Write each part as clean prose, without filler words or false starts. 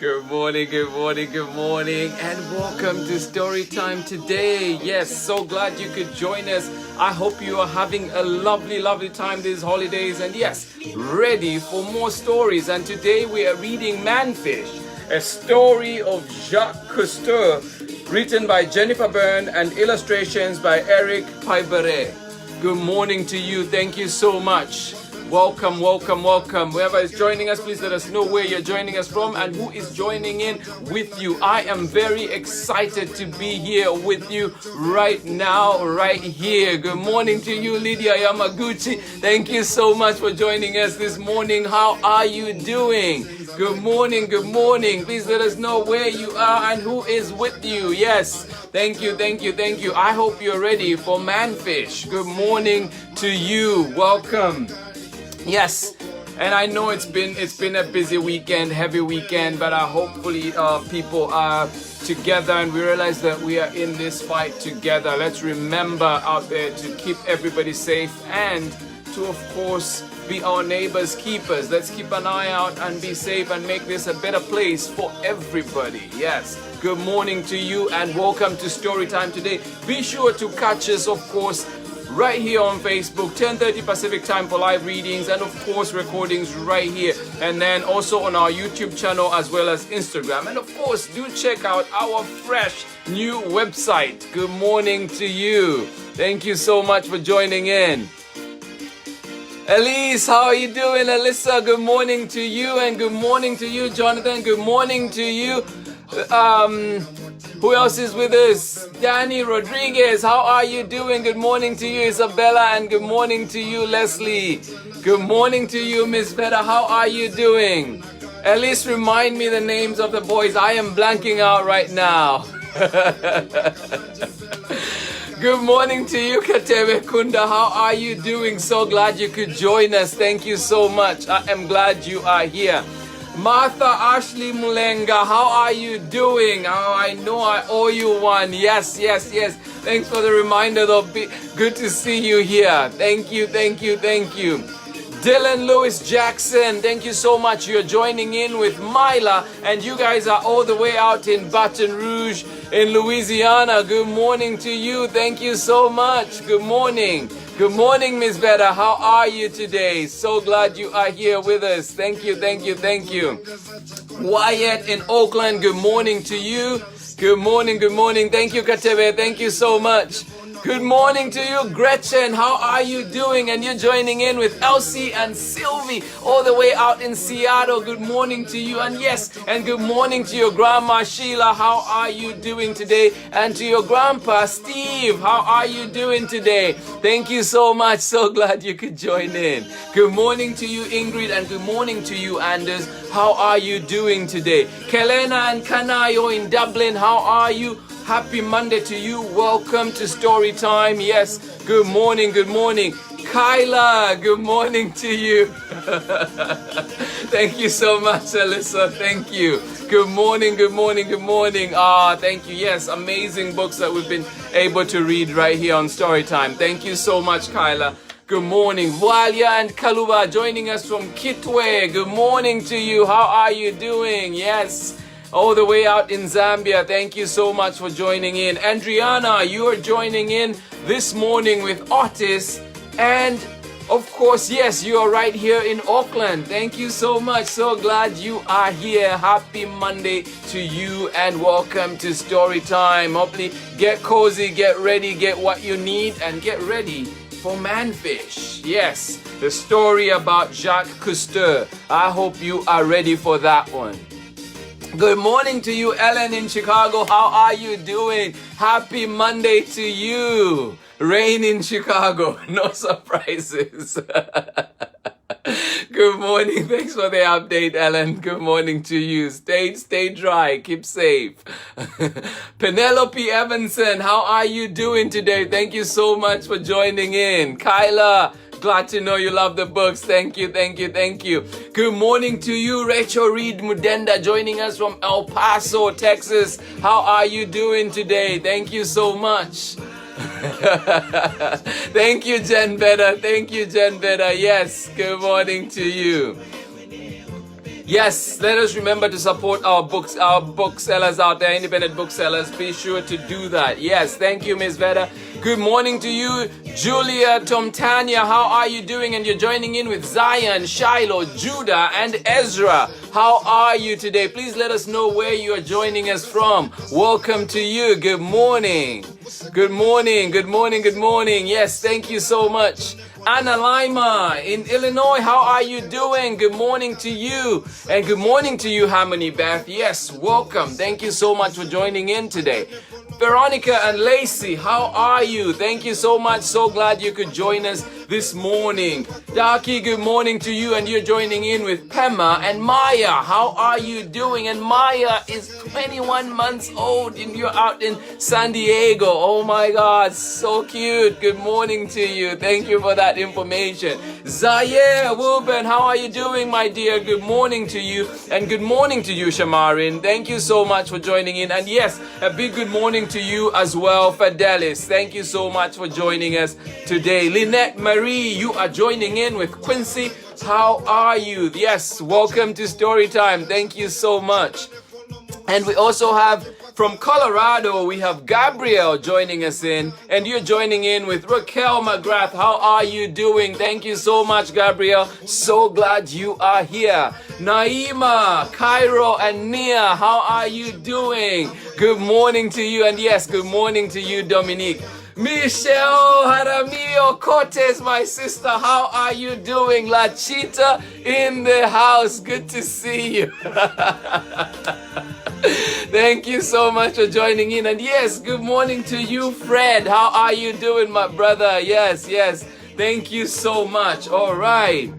Good morning, good morning, good morning, and welcome to Story Time today. Yes, so glad you could join us. I hope you are having a lovely time these holidays, and yes, ready for more stories. And today we are reading MANFISH, a story of Jacques Cousteau, written by Jennifer Berne and illustrations by Éric Puybaret. Good morning to you. Thank you so much. Welcome. Whoever is joining us, please let us know where you're joining us from and who is joining in with you. I am very excited to be here with you right now, right here. Good morning to you, Lydia Yamaguchi. Thank you so much for joining us this morning. How are you doing? Good morning. Please let us know where you are and who is with you. Yes, thank you. I hope you're ready for MANFISH. Good morning to you. Welcome. Yes, and I know it's been a busy weekend, heavy weekend, but hopefully people are together and we realize that we are in this fight together. Let's remember out there to keep everybody safe and to, of course, be our neighbors' keepers. Let's keep an eye out and be safe and make this a better place for everybody. Yes. Good morning to you and welcome to Storytime today. Be sure to catch us, of course, right here on Facebook, 10:30 Pacific time for live readings and of course recordings right here, and then also on our YouTube channel as well as Instagram. And of course, do check out our fresh new website. Good morning to you. Thank you so much for joining in. Elise, how are you doing? Alyssa, good morning to you, and good morning to you, Jonathan. Good morning to you. Who else is with us? Danny Rodriguez, how are you doing? Good morning to you, Isabella, and good morning to you, Leslie. Good morning to you, Miss Veda. How are you doing? At least remind me the names of the boys. I am blanking out right now. Good morning to you, Katebe Kunda. How are you doing? So glad you could join us. Thank you so much. I am glad you are here. Martha Ashley Mulenga, how are you doing? Oh, I know I owe you one. Yes. Thanks for the reminder though. Good to see you here. Thank you. Dylan Lewis Jackson, thank you so much. You're joining in with Myla, and you guys are all the way out in Baton Rouge in Louisiana. Good morning to you. Thank you so much. Good morning. Good morning, Miss Veda. How are you today? So glad you are here with us. Thank you. Wyatt in Oakland, good morning to you. Good morning. Thank you, Katebe. Thank you so much. Good morning to you, Gretchen. How are you doing? And you're joining in with Elsie and Sylvie all the way out in Seattle. Good morning to you. And yes, and good morning to your grandma, Sheila. How are you doing today? And to your grandpa, Steve. How are you doing today? Thank you so much. So glad you could join in. Good morning to you, Ingrid. And good morning to you, Anders. How are you doing today? Kelena and Kanayo in Dublin. How are you? Happy Monday to you. Welcome to Story Time. Yes, good morning. Kyla, good morning to you. Thank you so much, Alyssa. Thank you. Good morning. Thank you. Yes, amazing books that we've been able to read right here on Story Time. Thank you so much, Kyla. Good morning. Walia and Kaluba joining us from Kitwe. Good morning to you. How are you doing? Yes. All the way out in Zambia. Thank you so much for joining in. Adriana, you are joining in this morning with Otis. And of course, yes, you are right here in Auckland. Thank you so much. So glad you are here. Happy Monday to you and welcome to Story Time. Hopefully get cozy, get ready, get what you need, and get ready for MANFISH. Yes, the story about Jacques Cousteau. I hope you are ready for that one. Good morning to you, Ellen in Chicago. How are you doing? Happy Monday to you. Rain in Chicago. No surprises. Good morning. Thanks for the update, Ellen. Good morning to you. Stay dry. Keep safe. Penelope Evanson, how are you doing today? Thank you so much for joining in. Kyla, glad to know you love the books. Thank you. Good morning to you, Rachel Reed Mudenda, joining us from El Paso, Texas. How are you doing today? Thank you so much. Thank you, Jen Beda. Yes, good morning to you. Yes, let us remember to support our booksellers out there, independent booksellers. Be sure to do that. Yes, thank you, Miss Veda. Good morning to you, Julia, Tom Tanya. How are you doing? And you're joining in with Zion, Shiloh, Judah, and Ezra. How are you today? Please let us know where you are joining us from. Welcome to you. Good morning. Good morning. Good morning. Good morning. Yes, thank you so much. Anna Lima in Illinois, how are you doing? Good morning to you. And good morning to you, Harmony Beth. Yes, welcome. Thank you so much for joining in today. Veronica and Lacey, how are you? Thank you so much. So glad you could join us this morning. Daki, good morning to you. And you're joining in with Pema and Maya. How are you doing? And Maya is 21 months old and you're out in San Diego. Oh my God, so cute. Good morning to you. Thank you for that information. Zaire Wilburn, how are you doing, my dear? Good morning to you. And good morning to you, Shamarin. Thank you so much for joining in. And yes, a big good morning to you as well, Fidelis. Thank you so much for joining us today. Lynette Marie, you are joining in with Quincy. How are you? Yes, welcome to Storytime. Thank you so much. And we also have from Colorado, we have Gabrielle joining us in, and you're joining in with Raquel McGrath. How are you doing? Thank you so much, Gabrielle. So glad you are here. Naima, Cairo, and Nia, how are you doing? Good morning to you, and yes, good morning to you, Dominique. Michelle Jaramillo Cortez, my sister, how are you doing? La Chita in the house. Good to see you. Thank you so much for joining in. And yes, good morning to you, Fred. How are you doing, my brother? Yes, yes. Thank you so much. All right.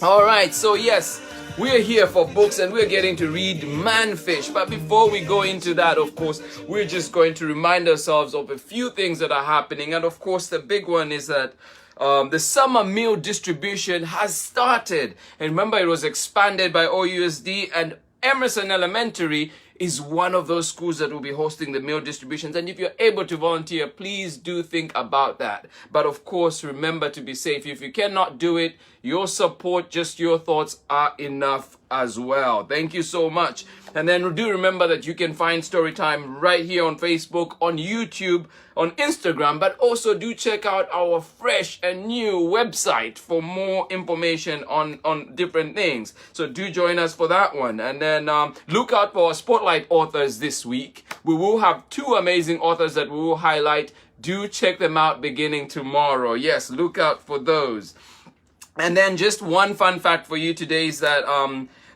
All right. So yes, we're here for books and we're getting to read MANFISH. But before we go into that, of course, we're just going to remind ourselves of a few things that are happening. And of course, the big one is that the summer meal distribution has started. And remember, it was expanded by OUSD, and Emerson Elementary is one of those schools that will be hosting the meal distributions. And if you're able to volunteer, please do think about that. But of course, remember to be safe. If you cannot do it, your support, just your thoughts are enough as well. Thank you so much. And then do remember that you can find Storytime right here on Facebook, on YouTube, on Instagram, but also do check out our fresh and new website for more information on different things. So do join us for that one. And then look out for our Spotlight authors this week. We will have 2 amazing authors that we will highlight. Do check them out beginning tomorrow. Yes, look out for those. And then just one fun fact for you today is that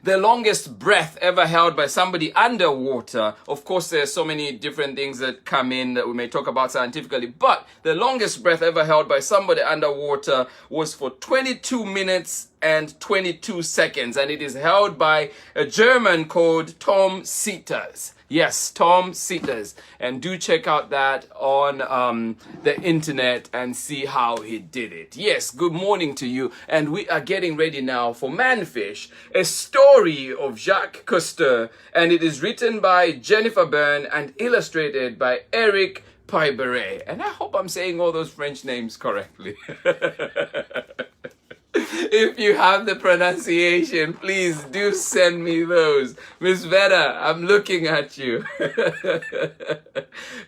the longest breath ever held by somebody underwater. Of course, there's so many different things that come in that we may talk about scientifically, but the longest breath ever held by somebody underwater was for 22 minutes and 22 seconds, and it is held by a German called Tom Sieters. Yes, Tom Sieters. And do check out that on the internet and see how he did it. Yes, good morning to you. And we are getting ready now for MANFISH, a story of Jacques Cousteau. And it is written by Jennifer Berne and illustrated by Éric Puybaret. And I hope I'm saying all those French names correctly. If you have the pronunciation, please do send me those. Miss Veda, I'm looking at you.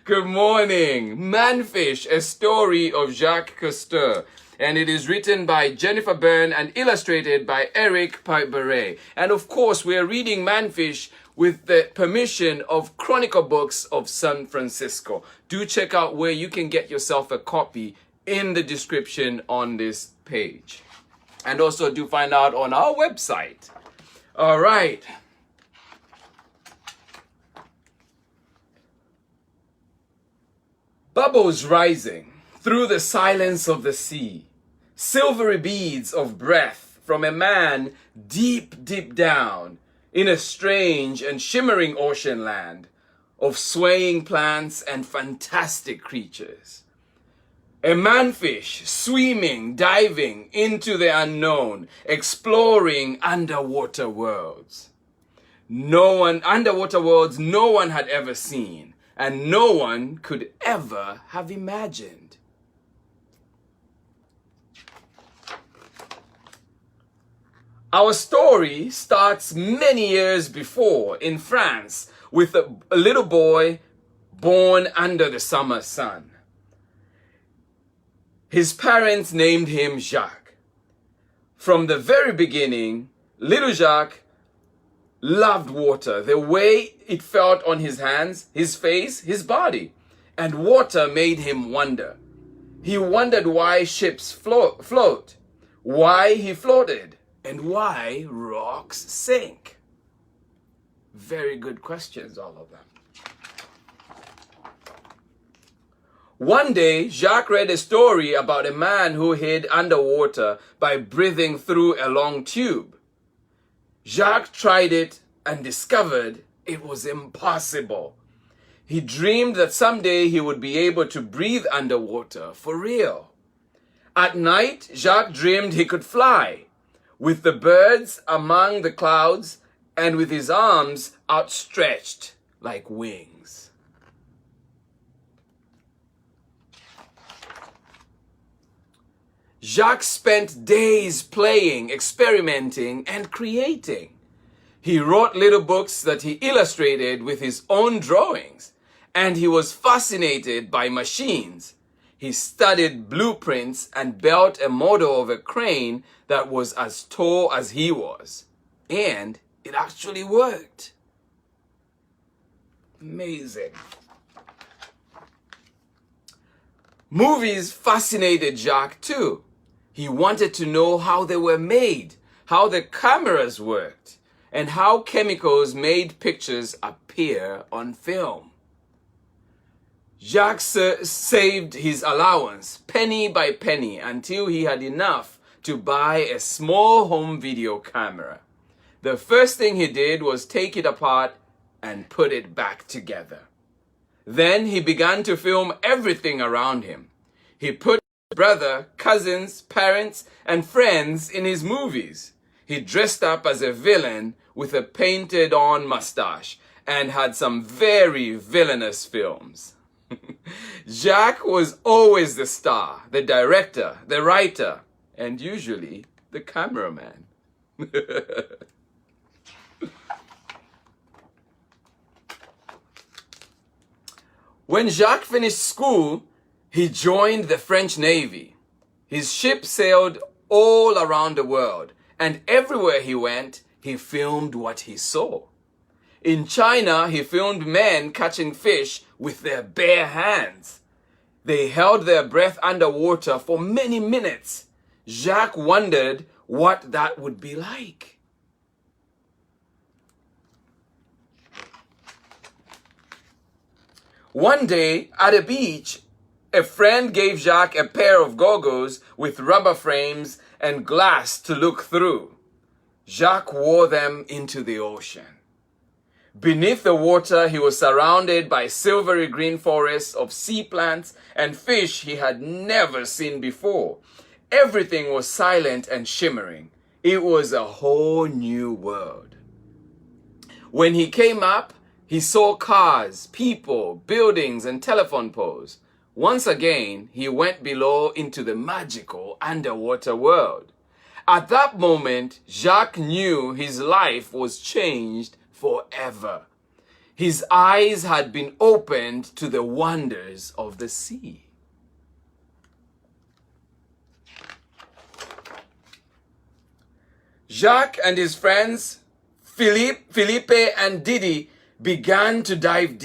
Good morning. MANFISH, a story of Jacques Cousteau. And it is written by Jennifer Berne and illustrated by Éric Puybaret. And of course, we are reading MANFISH with the permission of Chronicle Books of San Francisco. Do check out where you can get yourself a copy in the description on this page. And also do find out on our website. All right. Bubbles rising through the silence of the sea. Silvery beads of breath from a man deep, deep down in a strange and shimmering ocean land of swaying plants and fantastic creatures. A manfish swimming, diving into the unknown, exploring underwater worlds. Underwater worlds no one had ever seen, and no one could ever have imagined. Our story starts many years before in France with a little boy born under the summer sun. His parents named him Jacques. From the very beginning, little Jacques loved water, the way it felt on his hands, his face, his body. And water made him wonder. He wondered why ships float, why he floated, and why rocks sink. Very good questions, all of them. One day, Jacques read a story about a man who hid underwater by breathing through a long tube. Jacques tried it and discovered it was impossible. He dreamed that someday he would be able to breathe underwater for real. At night, Jacques dreamed he could fly, with the birds among the clouds and with his arms outstretched like wings. Jacques spent days playing, experimenting, and creating. He wrote little books that he illustrated with his own drawings, and he was fascinated by machines. He studied blueprints and built a model of a crane that was as tall as he was. And it actually worked. Amazing. Movies fascinated Jacques too. He wanted to know how they were made, how the cameras worked, and how chemicals made pictures appear on film. Jacques saved his allowance penny by penny until he had enough to buy a small home video camera. The first thing he did was take it apart and put it back together. Then he began to film everything around him. He put his brother, cousins, parents, and friends in his movies. He dressed up as a villain with a painted-on mustache and had some very villainous films. Jacques was always the star, the director, the writer, and usually the cameraman. When Jacques finished school, he joined the French Navy. His ship sailed all around the world, and everywhere he went, he filmed what he saw. In China, he filmed men catching fish with their bare hands. They held their breath underwater for many minutes. Jacques wondered what that would be like. One day, at a beach, a friend gave Jacques a pair of goggles with rubber frames and glass to look through. Jacques wore them into the ocean. Beneath the water, he was surrounded by silvery green forests of sea plants and fish he had never seen before. Everything was silent and shimmering. It was a whole new world. When he came up, he saw cars, people, buildings, and telephone poles. Once again, he went below into the magical underwater world. At that moment, Jacques knew his life was changed forever. His eyes had been opened to the wonders of the sea. Jacques and his friends, Philippe and Didi, began to dive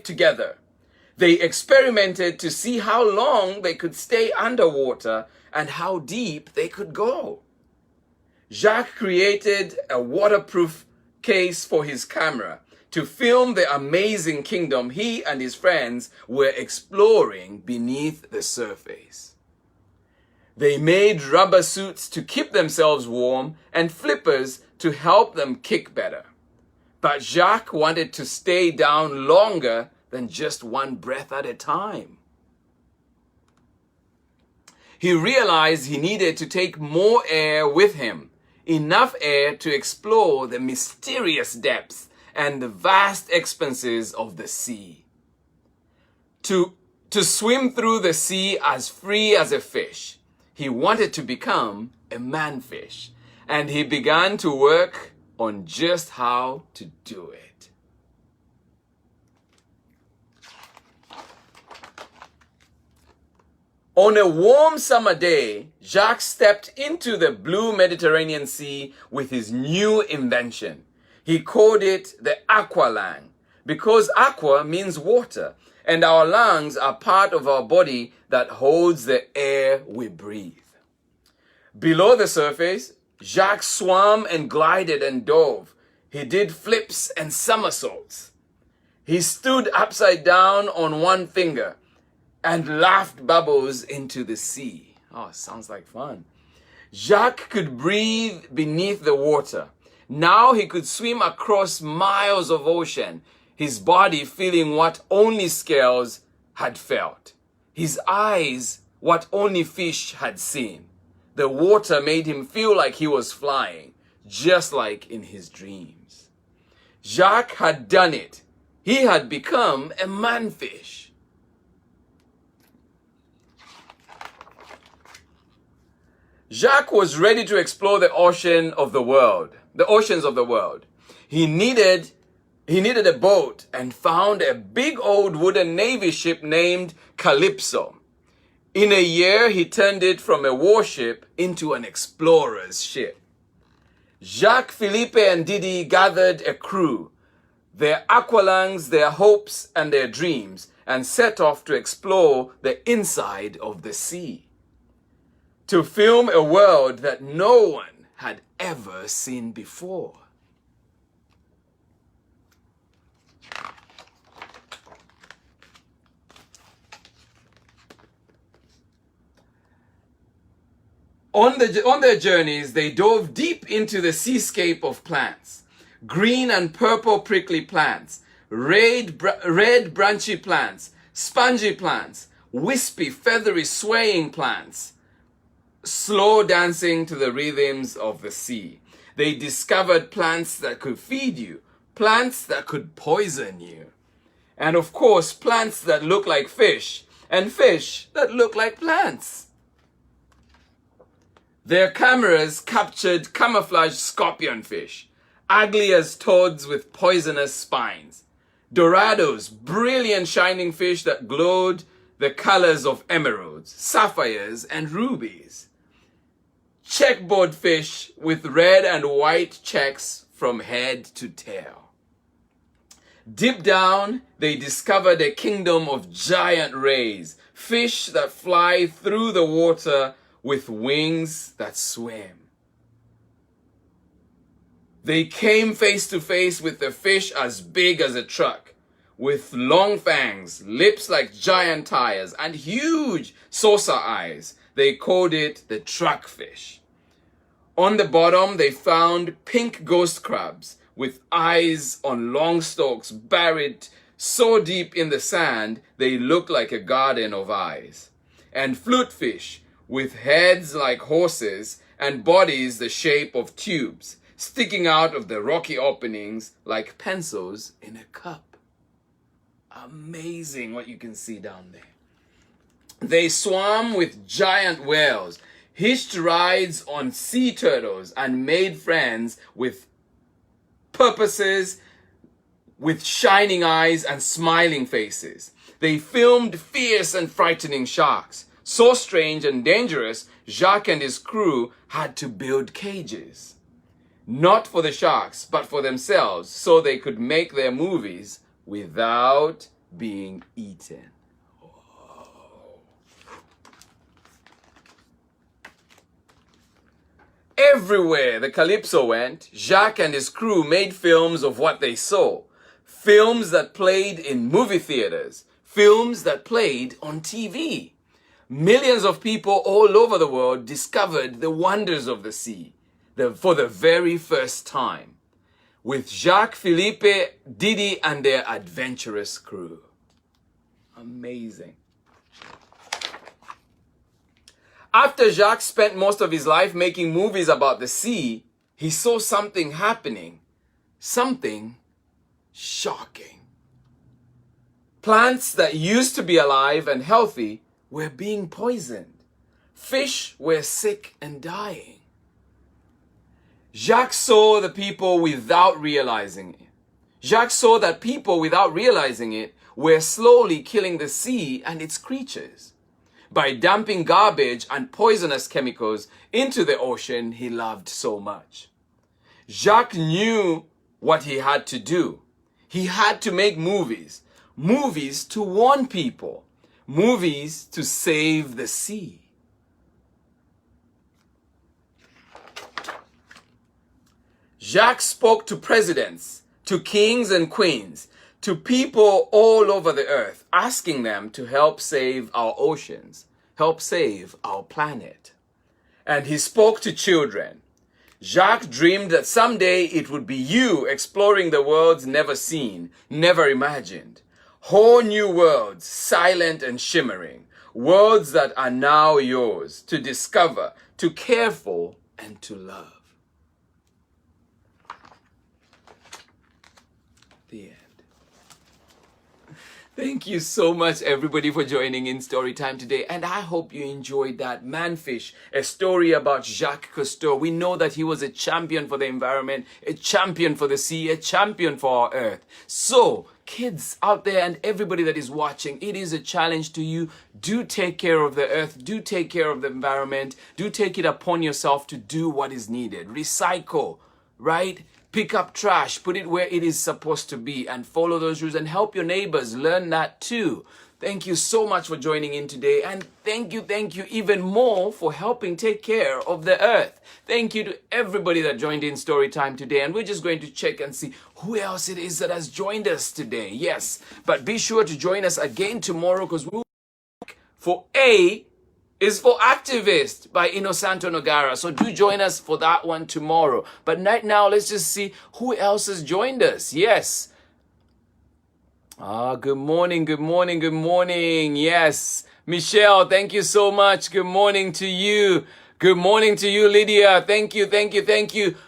together. They experimented to see how long they could stay underwater and how deep they could go. Jacques created a waterproof case for his camera to film the amazing kingdom he and his friends were exploring beneath the surface. They made rubber suits to keep themselves warm and flippers to help them kick better. But Jacques wanted to stay down longer than just one breath at a time. He realized he needed to take more air with him, enough air to explore the mysterious depths and the vast expanses of the sea. To swim through the sea as free as a fish, he wanted to become a manfish. and he began to work on just how to do it. On a warm summer day, Jacques stepped into the blue Mediterranean Sea with his new invention. He called it the aqualung, because aqua means water, and our lungs are part of our body that holds the air we breathe. Below the surface, Jacques swam and glided and dove. He did flips and somersaults. He stood upside down on one finger and laughed bubbles into the sea. Oh, sounds like fun. Jacques could breathe beneath the water. Now he could swim across miles of ocean, his body feeling what only scales had felt. His eyes, what only fish had seen. The water made him feel like he was flying, just like in his dreams. Jacques had done it. He had become a manfish. Jacques was ready to explore the oceans of the world. He needed a boat and found a big old wooden navy ship named Calypso. In a year, he turned it from a warship into an explorer's ship. Jacques, Philippe, and Didi gathered a crew, their aqualungs, their hopes, and their dreams, and set off to explore the inside of the sea, to film a world that no one had ever seen before. On their journeys, they dove deep into the seascape of plants. Green and purple prickly plants, red branchy plants, spongy plants, wispy, feathery, swaying plants, slow dancing to the rhythms of the sea. They discovered plants that could feed you, plants that could poison you, and of course, plants that look like fish, and fish that look like plants. Their cameras captured camouflaged scorpionfish, ugly as toads with poisonous spines. Dorados, brilliant shining fish that glowed the colors of emeralds, sapphires, and rubies. Checkboard fish with red and white checks from head to tail. Deep down, they discovered a kingdom of giant rays, fish that fly through the water with wings that swim. They came face to face with a fish as big as a truck, with long fangs, lips like giant tires, and huge saucer eyes. They called it the truckfish. On the bottom, they found pink ghost crabs with eyes on long stalks buried so deep in the sand they looked like a garden of eyes. And flutefish with heads like horses and bodies the shape of tubes, sticking out of the rocky openings like pencils in a cup. Amazing what you can see down there. They swam with giant whales, hitched rides on sea turtles, and made friends with porpoises with shining eyes and smiling faces. They filmed fierce and frightening sharks. So strange and dangerous, Jacques and his crew had to build cages. Not for the sharks, but for themselves, so they could make their movies without being eaten. Whoa. Everywhere the Calypso went, Jacques and his crew made films of what they saw. Films that played in movie theaters. Films that played on TV. Millions of people all over the world discovered the wonders of the sea for the very first time, with Jacques, Philippe, Didi, and their adventurous crew. Amazing. After Jacques spent most of his life making movies about the sea, he saw something happening, something shocking. Plants that used to be alive and healthy were being poisoned. Fish were sick and dying. Jacques saw the people without realizing it. Jacques saw that people, without realizing it, were slowly killing the sea and its creatures. By dumping garbage and poisonous chemicals into the ocean he loved so much. Jacques knew what he had to do. He had to make movies. Movies to warn people. Movies to save the sea. Jacques spoke to presidents, to kings and queens, to people all over the earth, asking them to help save our oceans, help save our planet. And he spoke to children. Jacques dreamed that someday it would be you exploring the worlds never seen, never imagined. Whole new worlds, silent and shimmering. Worlds that are now yours to discover, to care for, and to love. The end. Thank you so much, everybody, for joining in Storytime today. And I hope you enjoyed that. MANFISH, a story about Jacques Cousteau. We know that he was a champion for the environment, a champion for the sea, a champion for our earth. So, kids out there and everybody that is watching, it is a challenge to you. Do take care of the earth. Do take care of the environment. Do take it upon yourself to do what is needed. Recycle, right? Pick up trash, put it where it is supposed to be, and follow those rules and help your neighbors learn that too. Thank you so much for joining in today, and thank you even more for helping take care of the earth. Thank you to everybody that joined in Storytime today, and we're just going to check and see who else it is that has joined us today. Yes, but be sure to join us again tomorrow, because we'll look for A is for Activist by Inosanto Nogara. So do join us for that one tomorrow. But right now, let's just see who else has joined us. Yes. Good morning. Yes. Michelle, thank you so much. Good morning to you. Good morning to you, Lydia. Thank you.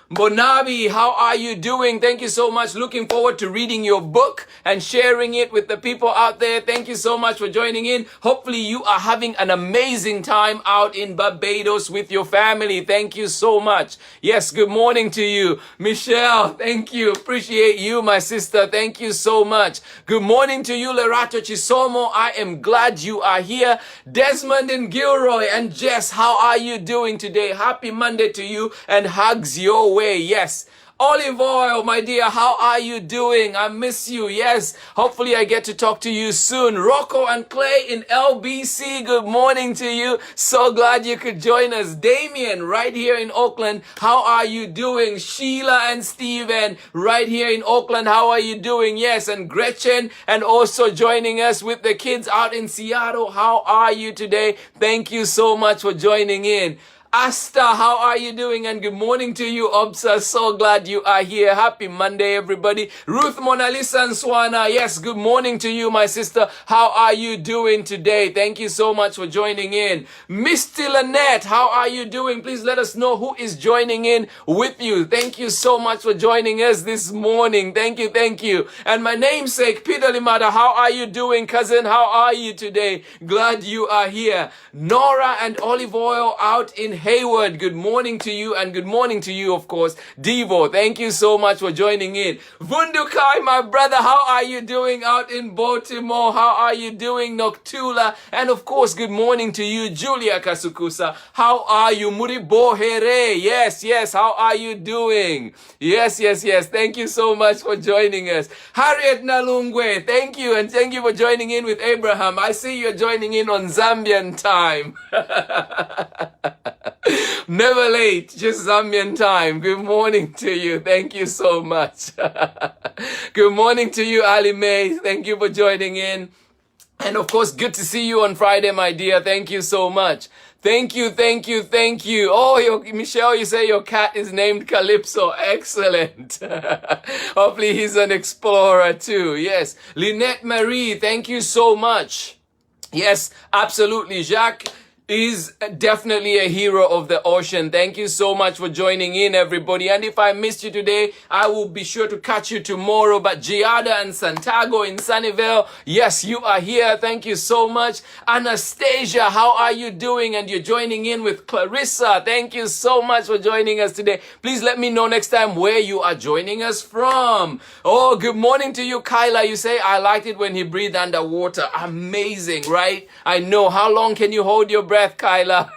Bonabi, how are you doing? Thank you so much. Looking forward to reading your book and sharing it with the people out there. Thank you so much for joining in. Hopefully you are having an amazing time out in Barbados with your family. Thank you so much. Yes, good morning to you. Michelle, thank you. Appreciate you, my sister. Thank you so much. Good morning to you, Lerato Chisomo. I am glad you are here. Desmond and Gilroy and Jess, how are you doing today? Happy Monday to you and hugs your way. Yes. Olive Oil, my dear, how are you doing? I miss you. Yes. Hopefully I get to talk to you soon. Rocco and Clay in LBC, good morning to you. So glad you could join us. Damien, right here in Oakland, how are you doing? Sheila and Steven, right here in Oakland, how are you doing? Yes. And Gretchen, and also joining us with the kids out in Seattle. How are you today? Thank you so much for joining in. Asta, how are you doing? And good morning to you, Obsa. So glad you are here. Happy Monday, everybody. Ruth, Mona Lisa, and Swana. Yes, good morning to you, my sister. How are you doing today? Thank you so much for joining in. Misty Lynette, how are you doing? Please let us know who is joining in with you. Thank you so much for joining us this morning. Thank you. And my namesake, Peter Limada, how are you doing, cousin? How are you today? Glad you are here. Nora and Olive Oil out in Hayward, good morning to you, and good morning to you, of course, Devo. Thank you so much for joining in. Vundukai, my brother, how are you doing out in Baltimore? How are you doing, Noctula? And of course, good morning to you, Julia Kasukusa. How are you, Muribo Here? Yes, how are you doing? Yes. Thank you so much for joining us. Harriet Nalungwe, thank you, and thank you for joining in with Abraham. I see you're joining in on Zambian time. Never late, just Zambian time. Good morning to you. Thank you so much. Good morning to you, Ali May. Thank you for joining in. And of course, good to see you on Friday, my dear. Thank you so much. Thank you. Oh, Michelle, you say your cat is named Calypso. Excellent. Hopefully he's an explorer too. Yes. Lynette Marie, thank you so much. Yes, absolutely. Jacques is definitely a hero of the ocean. Thank you so much for joining in, everybody. And if I missed you today, I will be sure to catch you tomorrow. But Giada and Santiago in Sunnyvale, yes, you are here. Thank you so much. Anastasia, how are you doing? And you're joining in with Clarissa. Thank you so much for joining us today. Please let me know next time where you are joining us from. Oh, good morning to you, Kyla. You say, I liked it when he breathed underwater. Amazing, right? I know. How long can you hold your breath, Kyla?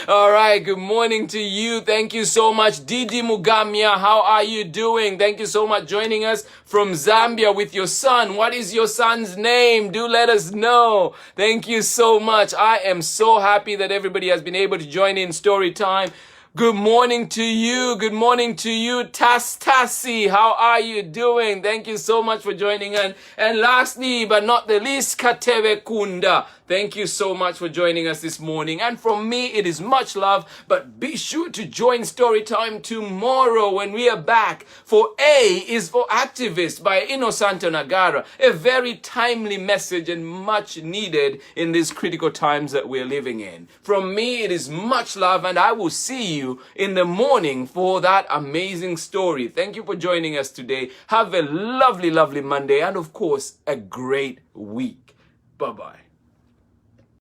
All right, good morning to you. Thank you so much. Didi Mugamia, how are you doing? Thank you so much joining us from Zambia with your son. What is your son's name? Do let us know. Thank you so much. I am so happy that everybody has been able to join in story time. Good morning to you. Good morning to you, Tassi. How are you doing? Thank you so much for joining in. And lastly, but not the least, Katebe Kunda. Thank you so much for joining us this morning. And from me, it is much love. But be sure to join Storytime tomorrow when we are back for A is for Activist by Innocento Nagara. A very timely message and much needed in these critical times that we're living in. From me, it is much love, and I will see you in the morning for that amazing story. Thank you for joining us today. Have a lovely, lovely Monday, and of course, a great week. Bye-bye.